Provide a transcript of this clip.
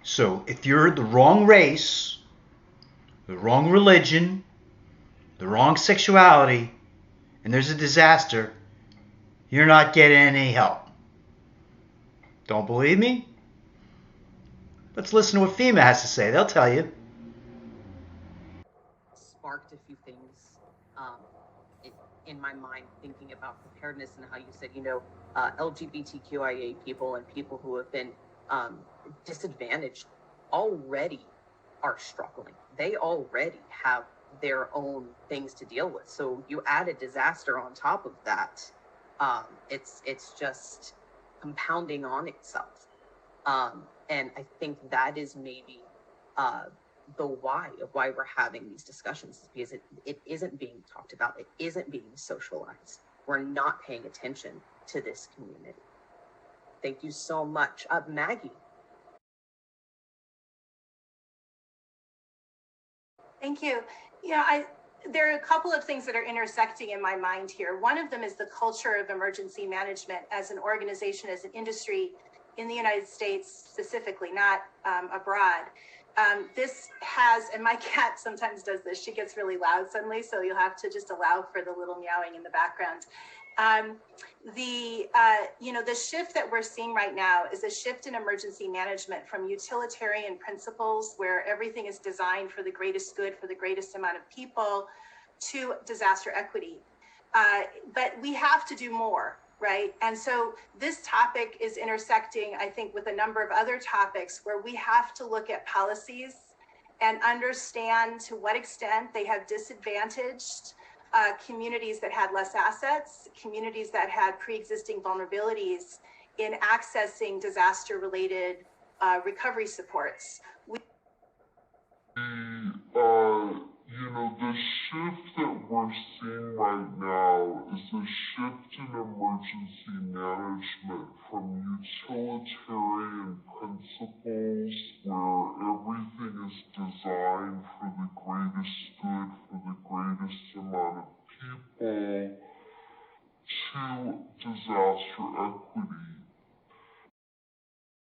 So if you're the wrong race, the wrong religion, the wrong sexuality, and there's a disaster, you're not getting any help. Don't believe me? Let's listen to what FEMA has to say. They'll tell you. Sparked a few things um, in my mind thinking about preparedness and how you said, LGBTQIA people and people who have been disadvantaged already are struggling. They already have their own things to deal with. So you add a disaster on top of that. It's just compounding on itself. And I think that is maybe the why of why we're having these discussions, is because it isn't being talked about. It isn't being socialized. We're not paying attention to this community. Thank you so much. Maggie. Thank you. There are a couple of things that are intersecting in my mind here. One of them is the culture of emergency management as an organization, as an industry in the United States specifically, not abroad. This has, and my cat sometimes does this, she gets really loud suddenly, so you'll have to just allow for the little meowing in the background. The shift that we're seeing right now is a shift in emergency management from utilitarian principles where everything is designed for the greatest good for the greatest amount of people to disaster equity. But we have to do more, right? And so this topic is intersecting, I think, with a number of other topics where we have to look at policies and understand to what extent they have disadvantaged communities that had less assets, communities that had pre-existing vulnerabilities in accessing disaster-related recovery supports. The shift that we're seeing right now is a shift in emergency management from utilitarian principles where everything is designed for the greatest good for the greatest amount of people to disaster equity.